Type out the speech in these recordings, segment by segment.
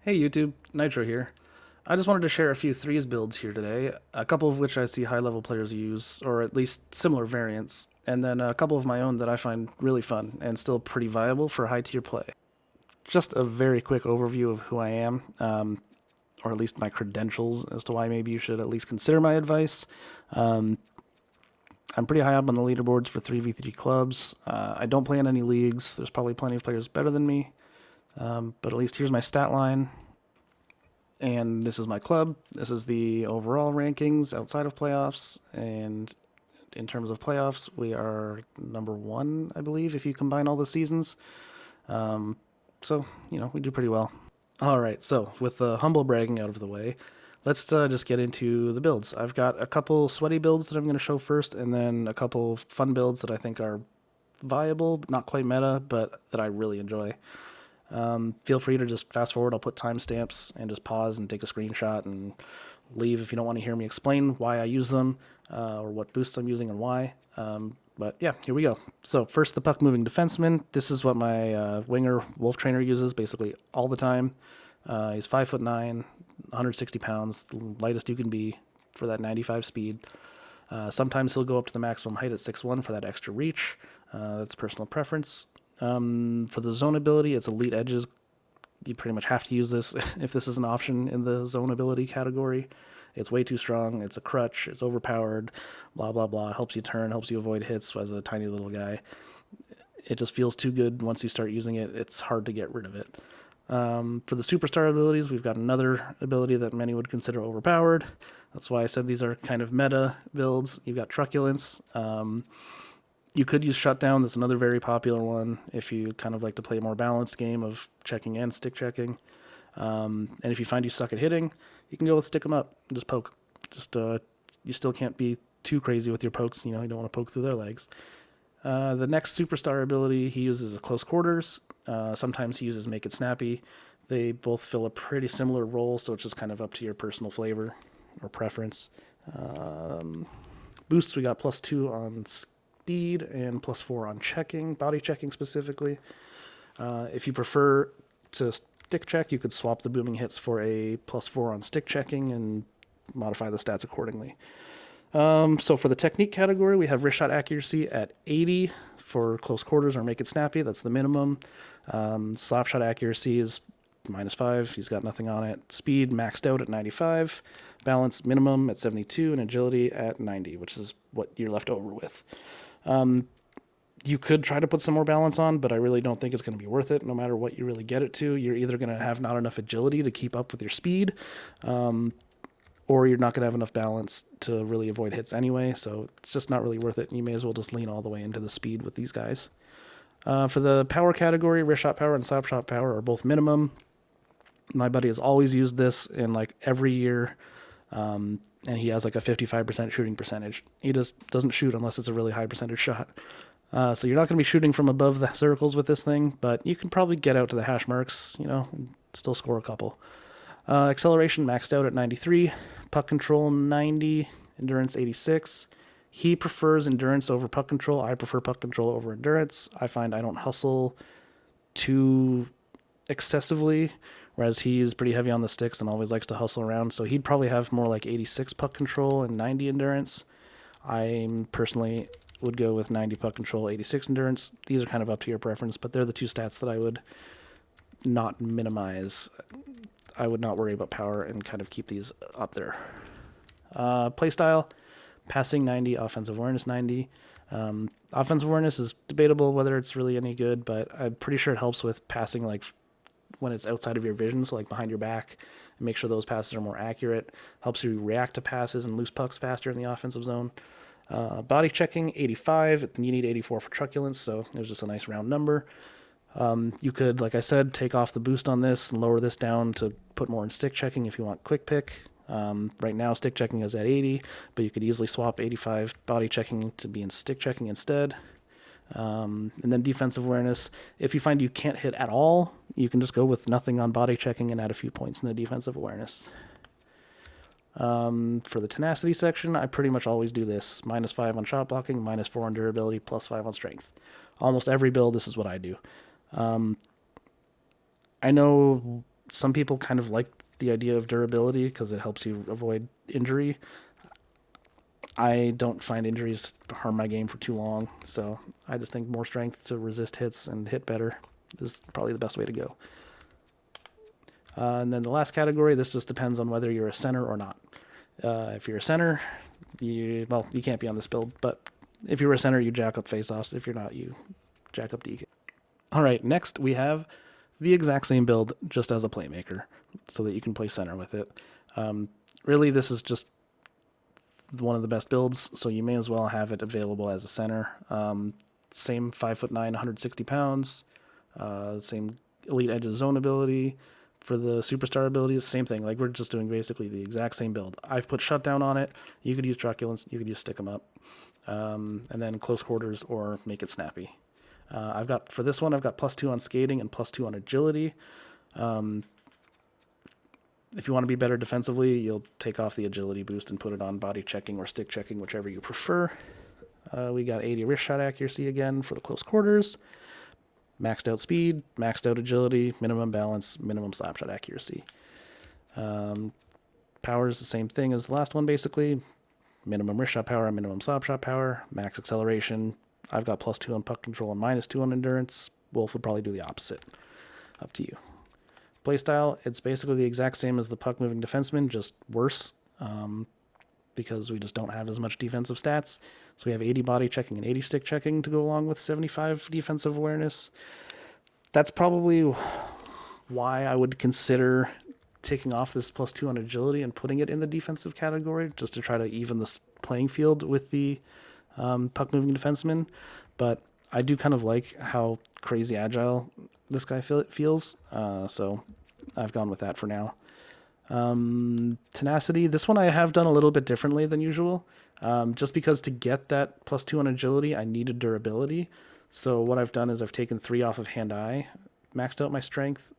Hey YouTube, Nitro here. I just wanted to share a few threes builds here today, a couple of which I see high level players use, or at least similar variants, and then a couple of my own that I find really fun and still pretty viable for high tier play. Just a very quick overview of who I am, or at least my credentials as to why maybe you should at least consider my advice. Um, I'm pretty high up on the leaderboards for 3v3 clubs. I don't play in any leagues. There's probably plenty of players better than me, but at least here's my stat line. And this is my club. This is the overall rankings outside of playoffs. And in terms of playoffs, we are number one, I believe, if you combine all the seasons. Um, so, we do pretty well. All right, so with the humble bragging out of the way, let's just get into the builds. I've got a couple sweaty builds that I'm going to show first, and then a couple fun builds that I think are viable, not quite meta, but that I really enjoy. Feel free to just fast forward. I'll put timestamps and just pause and take a screenshot and leave if you don't want to hear me explain why I use them or what boosts I'm using and why. But yeah, here we go. So first, the puck moving defenseman. This is what my winger Wolf Trainer uses basically all the time. He's 5'9", 160 pounds, the lightest you can be for that 95 speed. Sometimes he'll go up to the maximum height at 6'1" for that extra reach. That's personal preference. For the zone ability, it's elite edges. You pretty much have to use this if this is an option in the zone ability category. It's way too strong. It's a crutch. It's overpowered. Blah blah blah. Helps you turn. Helps you avoid hits as a tiny little guy. It just feels too good once you start using it. It's hard to get rid of it. For the superstar abilities, we've got another ability that many would consider overpowered. That's why I said these are kind of meta builds. You've got truculence. You could use shutdown. That's another very popular one if you kind of like to play a more balanced game of checking and stick checking. And if you find you suck at hitting, you can go with stick 'em up and just poke. Just you still can't be too crazy with your pokes. You don't want to poke through their legs. The next superstar ability he uses is close quarters. Sometimes he uses make it snappy. They both fill a pretty similar role, so it's just kind of up to your personal flavor or preference. Um, Boosts, we got +2 on speed and +4 on checking, body checking specifically. If you prefer to stick check, you could swap the booming hits for a +4 on stick checking and modify the stats accordingly. So for the technique category, we have wrist shot accuracy at 80 for close quarters or make it snappy. That's the minimum. Slap shot accuracy is -5. He's got nothing on it. Speed maxed out at 95. Balance minimum at 72. And agility at 90, which is what you're left over with. You could try to put some more balance on, but I really don't think it's going to be worth it. No matter what you really get it to, you're either going to have not enough agility to keep up with your speed, or you're not going to have enough balance to really avoid hits anyway. So it's just not really worth it. You may as well just lean all the way into the speed with these guys. For the power category, wrist shot power and slap shot power are both minimum. My buddy has always used this in like every year, and he has like a 55% shooting percentage. He just doesn't shoot unless it's a really high percentage shot. So you're not going to be shooting from above the circles with this thing, but you can probably get out to the hash marks, and still score a couple. Acceleration maxed out at 93, puck control 90, endurance 86. He prefers endurance over puck control. I prefer puck control over endurance. I find I don't hustle too excessively, whereas he's pretty heavy on the sticks and always likes to hustle around. So he'd probably have more like 86 puck control and 90 endurance. I personally would go with 90 puck control, 86 endurance. These are kind of up to your preference, but they're the two stats that I would not minimize. I would not worry about power and kind of keep these up there. Playstyle, passing 90, offensive awareness 90. Offensive awareness is debatable whether it's really any good, but I'm pretty sure it helps with passing like when it's outside of your vision, so like behind your back, and make sure those passes are more accurate. Helps you react to passes and loose pucks faster in the offensive zone. Body checking 85. You need 84 for truculence, so it was just a nice round number. You could, like I said, take off the boost on this and lower this down to put more in stick checking if you want quick pick. Right now, stick checking is at 80, but you could easily swap 85 body checking to be in stick checking instead. And then defensive awareness. If you find you can't hit at all, you can just go with nothing on body checking and add a few points in the defensive awareness. For the tenacity section, I pretty much always do this: -5 on shot blocking, -4 on durability, +5 on strength. Almost every build, this is what I do. I know Some people kind of like the idea of durability because it helps you avoid injury. I don't find injuries harm my game for too long, so I just think more strength to resist hits and hit better is probably the best way to go. And then the last category, this just depends on whether you're a center or not. If you're a center, you can't be on this build, but if you're a center, you jack up faceoffs. If you're not, you jack up DK. All right, next we have the exact same build just as a playmaker, so that you can play center with it. Really, this is just one of the best builds, so you may as well have it available as a center. Same 5'9", 160 pounds. Same elite edges zone ability. For the superstar abilities, same thing. Like we're just doing basically the exact same build. I've put shutdown on it. You could use truculence. You could use stick 'em up, and then close quarters or make it snappy. I've got for this one, I've got +2 on skating and +2 on agility. If you want to be better defensively, you'll take off the agility boost and put it on body checking or stick checking, whichever you prefer. We got 80 wrist shot accuracy again for the close quarters. Maxed out speed, maxed out agility, minimum balance, minimum slap shot accuracy. Power is the same thing as the last one, basically. Minimum wrist shot power, minimum slap shot power, max acceleration. I've got +2 on puck control and -2 on endurance. Wolf would probably do the opposite. Up to you. Playstyle, it's basically the exact same as the puck moving defenseman, just worse. Because we just don't have as much defensive stats. So we have 80 body checking and 80 stick checking to go along with 75 defensive awareness. That's probably why I would consider taking off this +2 on agility and putting it in the defensive category, just to try to even the playing field with the puck moving defenseman. But I do kind of like how crazy agile this guy feels, so I've gone with that for now. Tenacity, this one I have done a little bit differently than usual, just because to get that +2 on agility, I needed durability. So what I've done is I've taken 3 off of hand-eye, maxed out my strength,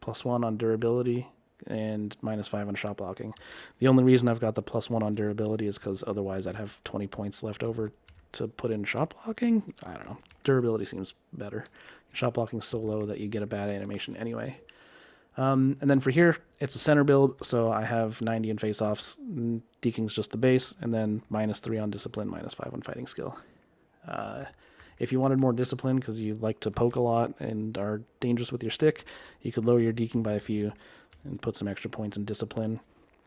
+1 on durability, and -5 on shot blocking. The only reason I've got the +1 on durability is because otherwise I'd have 20 points left over to put in shot blocking. I don't know. Durability seems better. Shot blocking is so low that you get a bad animation anyway. And then for here, it's a center build, so I have 90 in face-offs. Deking's just the base, and then -3 on discipline, -5 on fighting skill. If you wanted more discipline because you like to poke a lot and are dangerous with your stick, you could lower your deking by a few and put some extra points in discipline.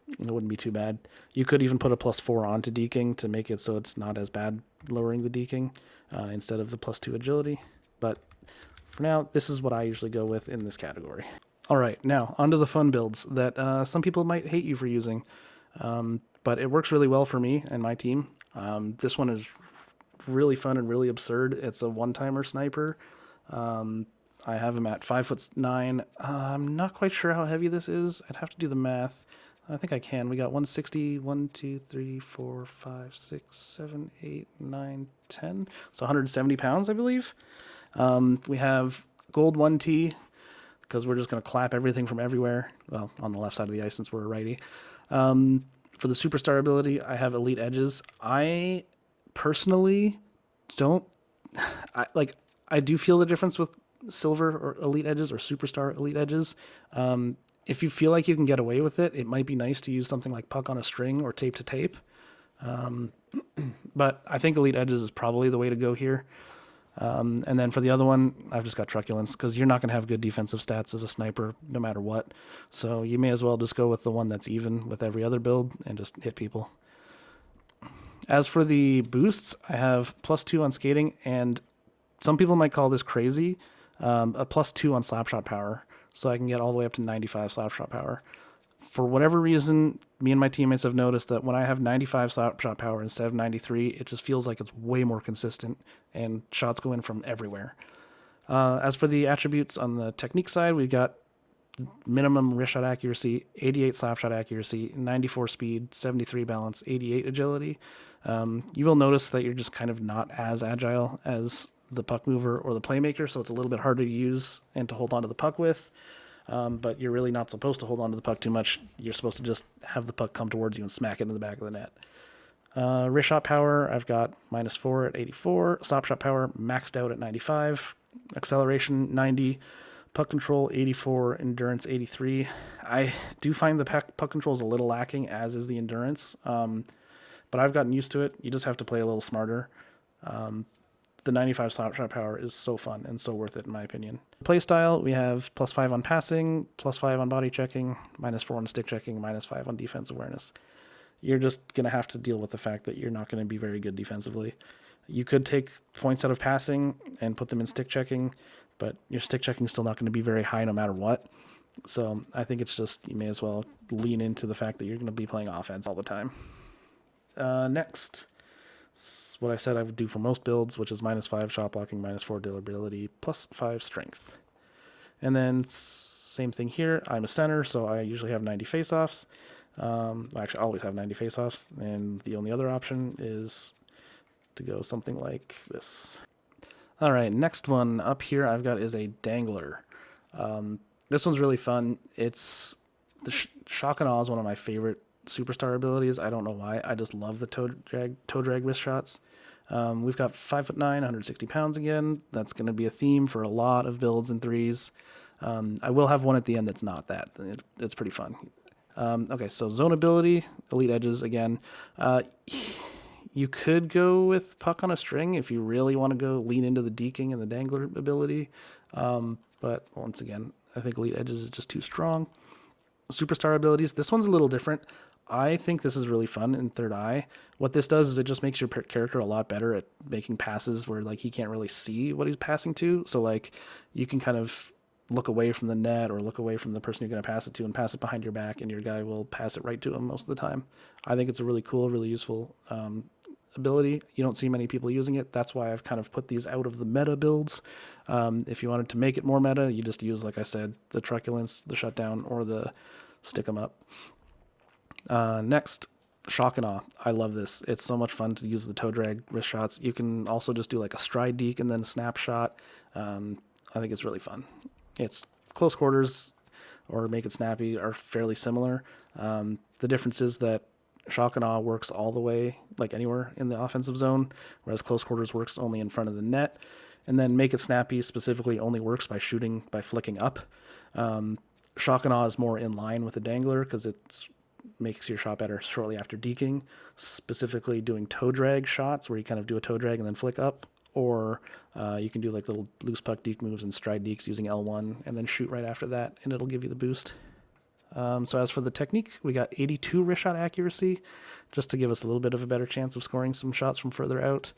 It wouldn't be too bad. You could even put a +4 onto deking to make it so it's not as bad lowering the deking instead of the +2 agility. But for now, this is what I usually go with in this category. All right, now onto the fun builds that some people might hate you for using, but it works really well for me and my team. This one is really fun and really absurd. It's a one-timer sniper. I have him at 5'9". I'm not quite sure how heavy this is. I'd have to do the math. I think I can. We got 160, 1, 2, 3, 4, 5, 6, 7, 8, 9, 10. So 170 pounds, I believe. We have gold 1T, because we're just going to clap everything from everywhere. Well, on the left side of the ice since we're a righty. For the superstar ability, I have elite edges. I personally don't I do feel the difference with silver or elite edges or superstar elite edges. If you feel like you can get away with it, it might be nice to use something like puck on a string or tape to tape. But I think elite edges is probably the way to go here. And then for the other one, I've just got truculence because you're not going to have good defensive stats as a sniper no matter what. So you may as well just go with the one that's even with every other build and just hit people. As for the boosts, I have +2 on skating, and some people might call this crazy, a +2 on slapshot power. So I can get all the way up to 95 slapshot power. For whatever reason, me and my teammates have noticed that when I have 95 slapshot power instead of 93, it just feels like it's way more consistent and shots go in from everywhere. As for the attributes on the technique side, we've got minimum wrist shot accuracy, 88 slap shot accuracy, 94 speed, 73 balance, 88 agility. You will notice that you're just kind of not as agile as the puck mover or the playmaker, so it's a little bit harder to use and to hold on to the puck with. But you're really not supposed to hold on to the puck too much. You're supposed to just have the puck come towards you and smack it in the back of the net. Wrist shot power, I've got -4 at 84. Slap shot power maxed out at 95. Acceleration 90. Puck control 84, endurance 83. I do find the puck control is a little lacking, as is the endurance. But I've gotten used to it. You just have to play a little smarter. The 95 slap shot power is so fun and so worth it, in my opinion. Play style, we have +5 on passing, +5 on body checking, -4 on stick checking, -5 on defense awareness. You're just going to have to deal with the fact that you're not going to be very good defensively. You could take points out of passing and put them in stick checking, but your stick checking is still not going to be very high no matter what. So I think it's just, you may as well lean into the fact that you're going to be playing offense all the time. Next, what I said I would do for most builds, which is -5 shot blocking, -4 durability, +5 strength. And then same thing here. I'm a center, so I usually have 90 faceoffs. Actually, I always have 90 faceoffs. And the only other option is to go something like this. All right, next one up here I've got is a Dangler. This one's really fun. It's the shock and awe is one of my favorite superstar abilities. I don't know why. I just love the toe drag wrist shots. We've got 5'9", 160 pounds again. That's going to be a theme for a lot of builds and threes. I will have one at the end that's not that. It's pretty fun. Okay, so zone ability, elite edges again. You could go with puck on a string if you really want to go lean into the deking and the dangler ability. But once again, I think elite edges is just too strong. Superstar abilities. This one's a little different. I think this is really fun in Third Eye. What this does is it just makes your character a lot better at making passes where like he can't really see what he's passing to. So like you can kind of look away from the net or look away from the person you're going to pass it to and pass it behind your back, and your guy will pass it right to him most of the time. I think it's a really cool, really useful ability. You don't see many people using it. That's why I've kind of put these out of the meta builds. If you wanted to make it more meta, you just use, like I said, the truculence, the shutdown, or the stick 'em up. Next, shock and awe. I love this. It's so much fun to use the toe drag wrist shots. You can also just do like a stride deke and then a snapshot. I think it's really fun. It's close quarters or make it snappy are fairly similar. The difference is that shock and awe works all the way, like anywhere in the offensive zone, whereas close quarters works only in front of the net. And then make it snappy specifically only works by shooting, by flicking up. Shock and awe is more in line with the dangler because it makes your shot better shortly after deking, specifically doing toe drag shots where you kind of do a toe drag and then flick up. Or you can do like little loose puck deke moves and stride dekes using L1 and then shoot right after that, and it'll give you the boost. So as for the technique, we got 82 wrist shot accuracy, just to give us a little bit of a better chance of scoring some shots from further out.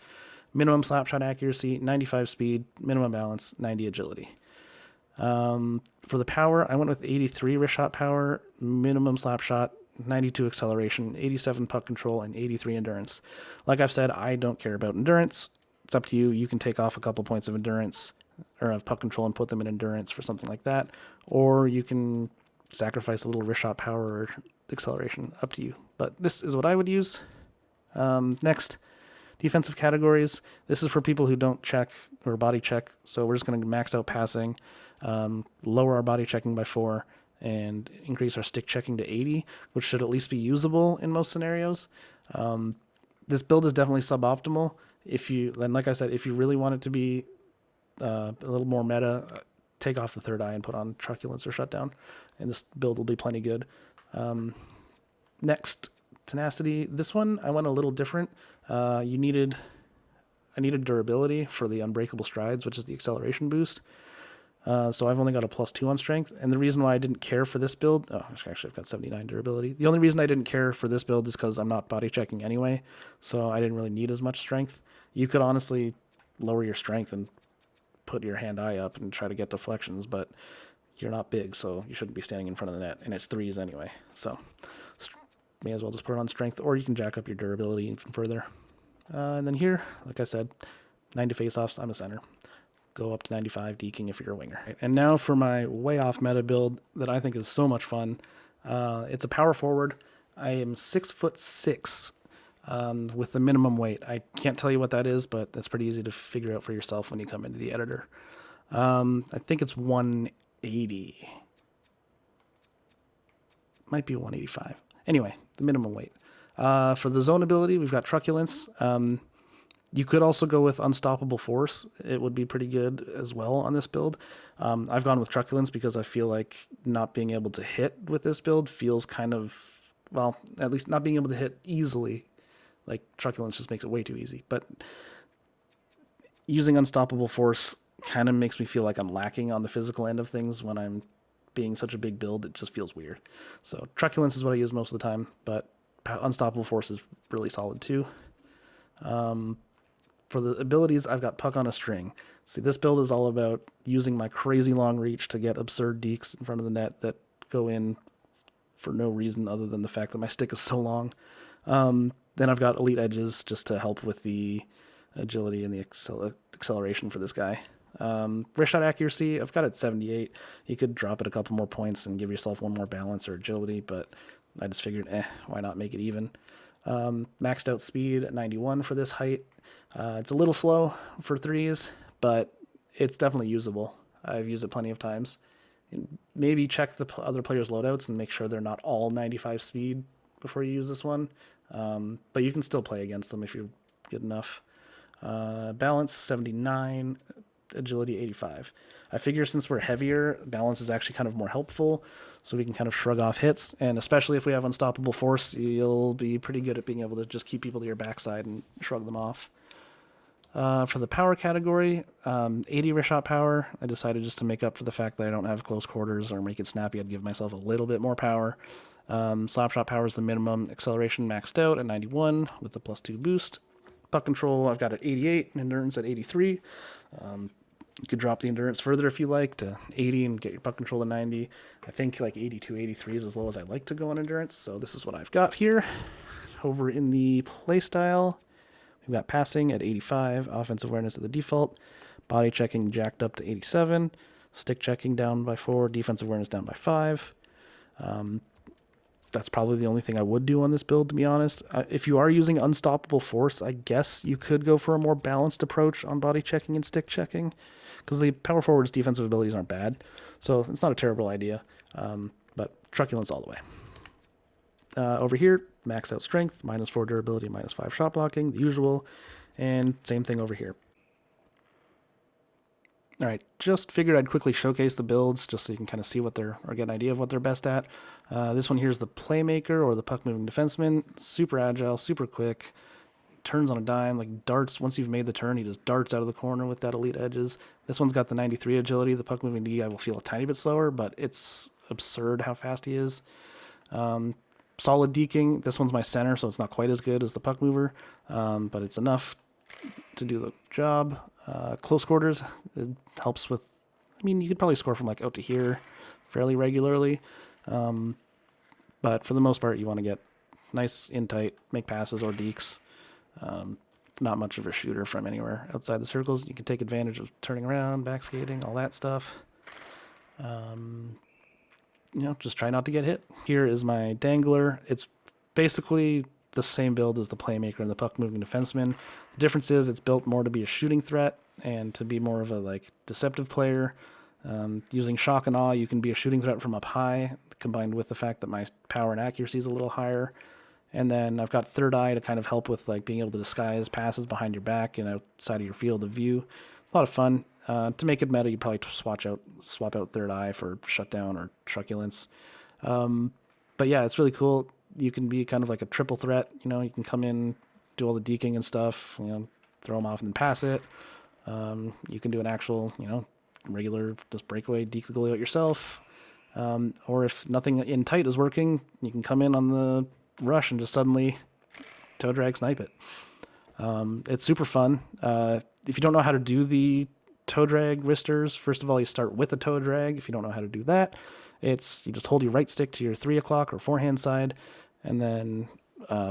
Minimum slap shot accuracy, 95 speed, minimum balance, 90 agility. For the power, I went with 83 wrist shot power, minimum slap shot, 92 acceleration, 87 puck control, and 83 endurance. Like I've said, I don't care about endurance. It's up to you. You can take off a couple points of endurance or of puck control and put them in endurance for something like that, or you can sacrifice a little wrist shot power or acceleration. Up to you. But this is what I would use. Next, defensive categories. This is for people who don't check or body check. So we're just going to max out passing, lower our body checking by 4, and increase our stick checking to 80, which should at least be usable in most scenarios. This build is definitely suboptimal. And like I said, if you really want it to be a little more meta, take off the third eye and put on truculence or shutdown, and this build will be plenty good. Next, tenacity. This one I went a little different. I needed durability for the unbreakable strides, which is the acceleration boost. So I've only got a +2 on strength, and the reason why I didn't care for this build, actually I've got 79 durability. The only reason I didn't care for this build is because I'm not body checking anyway, so I didn't really need as much strength. You could honestly lower your strength and put your hand-eye up and try to get deflections, but you're not big, so you shouldn't be standing in front of the net, and it's threes anyway, so may as well just put it on strength, or you can jack up your durability even further. And then here, like I said, 90 face-offs, I'm a center. Go up to 95 deking if you're a winger. And now for my way off meta build that I think is so much fun. It's a power forward. I am 6'6", with the minimum weight. I can't tell you what that is, but that's pretty easy to figure out for yourself when you come into the editor. I think it's 180. Might be 185. Anyway, the minimum weight. For the zone ability, we've got truculence. You could also go with Unstoppable Force. It would be pretty good as well on this build. I've gone with Truculence because I feel like not being able to hit with this build feels kind of, well, at least not being able to hit easily. Like Truculence just makes it way too easy. But using Unstoppable Force kind of makes me feel like I'm lacking on the physical end of things when I'm being such a big build. It just feels weird. So Truculence is what I use most of the time, but Unstoppable Force is really solid too. For the abilities, I've got Puck on a String. See, this build is all about using my crazy long reach to get absurd dekes in front of the net that go in for no reason other than the fact that my stick is so long. Then I've got Elite Edges just to help with the agility and the acceleration for this guy. Wrist shot accuracy, I've got it 78. You could drop it a couple more points and give yourself one more balance or agility, but I just figured, why not make it even? Maxed out speed at 91 for this height. It's a little slow for threes, but it's definitely usable. I've used it plenty of times. And maybe check the other players' loadouts and make sure they're not all 95 speed before you use this one. But you can still play against them if you're good enough. Balance 79, agility 85. I figure since we're heavier, balance is actually kind of more helpful, so we can kind of shrug off hits. And especially if we have Unstoppable Force, you'll be pretty good at being able to just keep people to your backside and shrug them off. For the power category, 80 wrist shot power. I decided just to make up for the fact that I don't have close quarters or make it snappy, I'd give myself a little bit more power. Slap shot power is the minimum. Acceleration maxed out at 91 with the +2 boost. Puck control, I've got at 88, endurance at 83. You could drop the endurance further if you like to 80 and get your puck control to 90. I think like 82, 83 is as low as I like to go on endurance, so this is what I've got here. Over in the playstyle, we've got passing at 85, offensive awareness at the default, body checking jacked up to 87, stick checking down by 4, defensive awareness down by 5. That's probably the only thing I would do on this build, to be honest. If you are using Unstoppable Force, I guess you could go for a more balanced approach on body checking and stick checking, because the power forward's defensive abilities aren't bad, so it's not a terrible idea. But Truculence all the way. Over here, max out strength, -4 durability, -5 shot blocking, the usual, and same thing over here. All right, just figured I'd quickly showcase the builds just so you can kind of see what they're, or get an idea of what they're best at. This one here is the Playmaker, or the puck-moving defenseman. Super agile, super quick, turns on a dime, like darts. Once you've made the turn, he just darts out of the corner with that elite edges. This one's got the 93 agility. The puck-moving D I will feel a tiny bit slower, but it's absurd how fast he is. Solid deking. This one's my center, so it's not quite as good as the puck mover, but it's enough to do the job. Close quarters, it helps with. I mean, you could probably score from like out to here fairly regularly, but for the most part, you want to get nice in tight, make passes or dekes. Not much of a shooter from anywhere outside the circles. You can take advantage of turning around, back skating, all that stuff. Just try not to get hit. Here is my Dangler. It's basically the same build as the Playmaker and the puck-moving defenseman. The difference is it's built more to be a shooting threat and to be more of a like deceptive player. Using shock and awe, you can be a shooting threat from up high, combined with the fact that my power and accuracy is a little higher. And then I've got third eye to kind of help with like being able to disguise passes behind your back and outside of your field of view. A lot of fun. To make it meta, you probably swap out third eye for shutdown or truculence. But yeah, it's really cool. You can be kind of like a triple threat. You can come in, do all the deking and stuff. Throw them off and then pass it. You can do an actual, regular just breakaway, deke the goalie out yourself. Or if nothing in tight is working, you can come in on the rush and just suddenly toe drag snipe it. It's super fun. If you don't know how to do the toe drag wristers, first of all, you start with a toe drag. If you don't know how to do that, you just hold your right stick to your 3 o'clock or forehand side, and then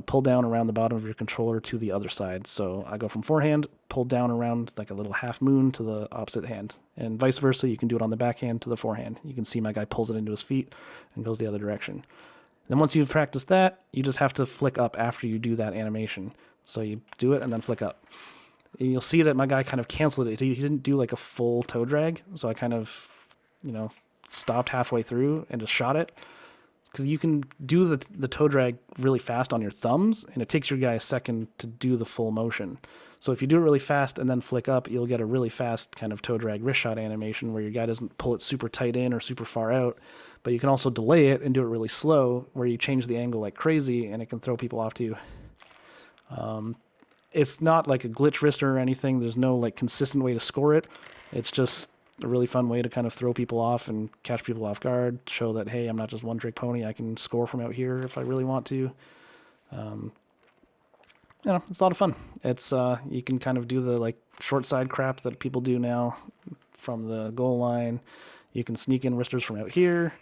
pull down around the bottom of your controller to the other side. So I go from forehand, pull down around like a little half moon to the opposite hand, and vice versa. You can do it on the backhand to the forehand. You can see my guy pulls it into his feet and goes the other direction. Then once you've practiced that, you just have to flick up after you do that animation. So you do it and then flick up. And you'll see that my guy kind of canceled it. He didn't do like a full toe drag, so I kind of, stopped halfway through and just shot it. because you can do the toe drag really fast on your thumbs, and it takes your guy a second to do the full motion. So if you do it really fast and then flick up, you'll get a really fast kind of toe drag wrist shot animation where your guy doesn't pull it super tight in or super far out. But you can also delay it and do it really slow, where you change the angle like crazy, and it can throw people off too. It's not like a glitch wrister or anything. There's no like consistent way to score it. It's just a really fun way to kind of throw people off and catch people off guard. Show that, hey, I'm not just one trick pony. I can score from out here if I really want to. It's a lot of fun. It's you can kind of do the like short side crap that people do now from the goal line. You can sneak in wristers from out here.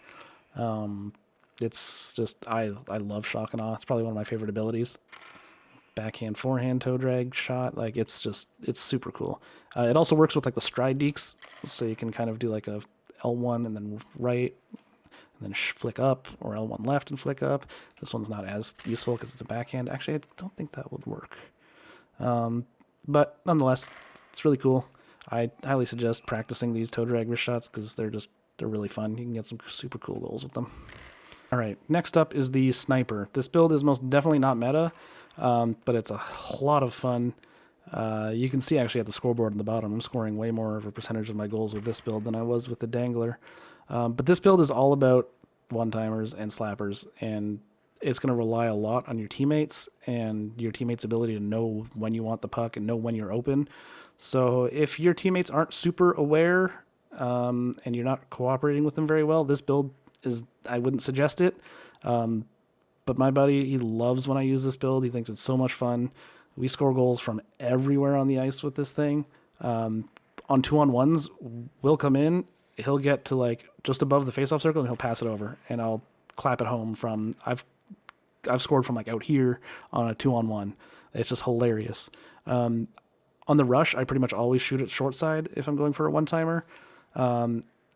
It's just I love shock and awe. It's probably one of my favorite abilities. Backhand, forehand, toe drag shot. Like it's super cool. It also works with like the stride deeks, so you can kind of do like a L1 and then right, and then flick up, or L1 left and flick up. This one's not as useful because it's a backhand. Actually, I don't think that would work. But nonetheless, it's really cool. I highly suggest practicing these toe drag wrist shots because they're really fun. You can get some super cool goals with them. All right, next up is the sniper. This build is most definitely not meta, but it's a lot of fun. You can see actually at the scoreboard in the bottom, I'm scoring way more of a percentage of my goals with this build than I was with the Dangler. But this build is all about one-timers and slappers, and it's going to rely a lot on your teammates and your teammates' ability to know when you want the puck and know when you're open. So if your teammates aren't super aware and you're not cooperating with them very well, this build is I wouldn't suggest it. But my buddy, he loves when I use this build. He thinks it's so much fun. We score goals from everywhere on the ice with this thing. On 2-on-1s, we'll come in. He'll get to like just above the faceoff circle and he'll pass it over, and I'll clap it home from. I've scored from like out here on a 2-on-1. It's just hilarious. On the rush, I pretty much always shoot it short side if I'm going for a one timer.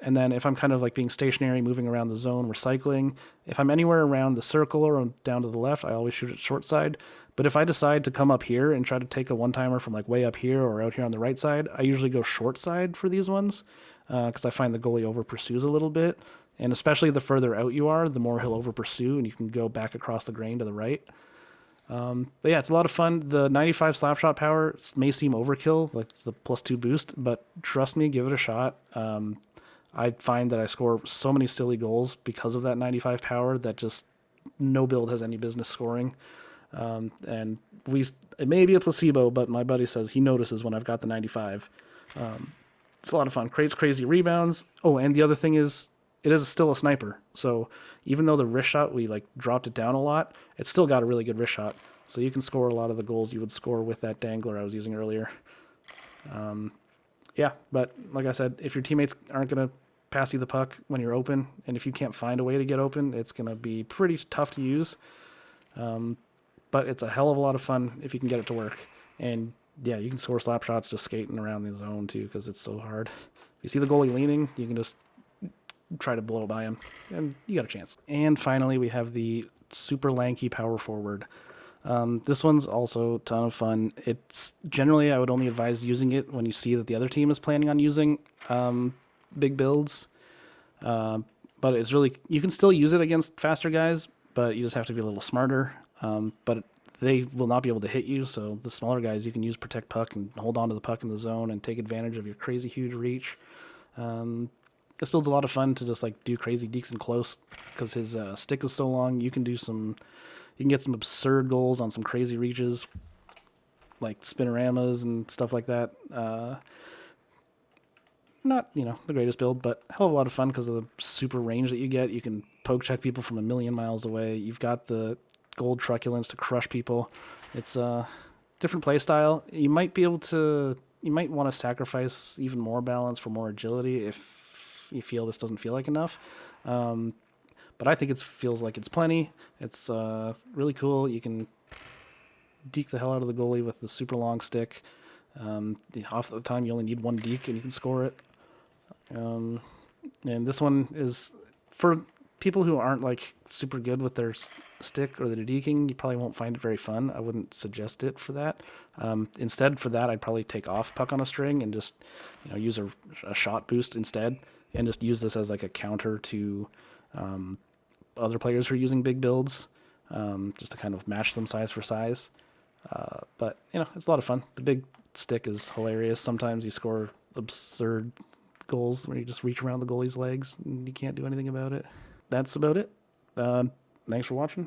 And then if I'm kind of like being stationary, moving around the zone, recycling, if I'm anywhere around the circle or down to the left, I always shoot it short side. But if I decide to come up here and try to take a one timer from like way up here or out here on the right side, I usually go short side for these ones because I find the goalie over pursues a little bit. And especially the further out you are, the more he'll over pursue, and you can go back across the grain to the right. But yeah, it's a lot of fun. The 95 slapshot power may seem overkill, like the +2 boost, but trust me, give it a shot. I find that I score so many silly goals because of that 95 power that just no build has any business scoring. And it may be a placebo, but my buddy says he notices when I've got the 95. It's a lot of fun. Creates crazy rebounds. Oh, and the other thing is, it is still a sniper. So even though the wrist shot we like dropped it down a lot, it's still got a really good wrist shot. So you can score a lot of the goals you would score with that dangler I was using earlier. Yeah, but like I said, if your teammates aren't gonna pass you the puck when you're open, and if you can't find a way to get open, it's gonna be pretty tough to use. But it's a hell of a lot of fun if you can get it to work. And yeah, you can score slap shots just skating around the zone too because it's so hard. If you see the goalie leaning, you can just try to blow by him, and you got a chance. And finally, we have the super lanky power forward. This one's also a ton of fun. It's generally I would only advise using it when you see that the other team is planning on using big builds. But it's really you can still use it against faster guys, but you just have to be a little smarter. But they will not be able to hit you, so the smaller guys you can use protect puck and hold on to the puck in the zone and take advantage of your crazy huge reach. This build's a lot of fun to just like do crazy deeks and close because his stick is so long. You can get some absurd goals on some crazy reaches, like spinoramas and stuff like that. Not the greatest build, but a hell of a lot of fun because of the super range that you get. You can poke check people from a million miles away. You've got the gold truculence to crush people. It's a different play style. You might be able to. You might want to sacrifice even more balance for more agility if you feel this doesn't feel like enough. But I think it feels like it's plenty. It's really cool. You can deke the hell out of the goalie with the super long stick. Half the time you only need one deke and you can score it. And this one is for people who aren't like super good with their stick or their deking. You probably won't find it very fun. I wouldn't suggest it for that. Instead, for that, I'd probably take off puck on a string and just use a shot boost instead, and just use this as like a counter to other players who are using big builds, just to kind of match them size for size. But it's a lot of fun. The big stick is hilarious. Sometimes you score absurd goals where you just reach around the goalie's legs and you can't do anything about it. That's about it. Thanks for watching.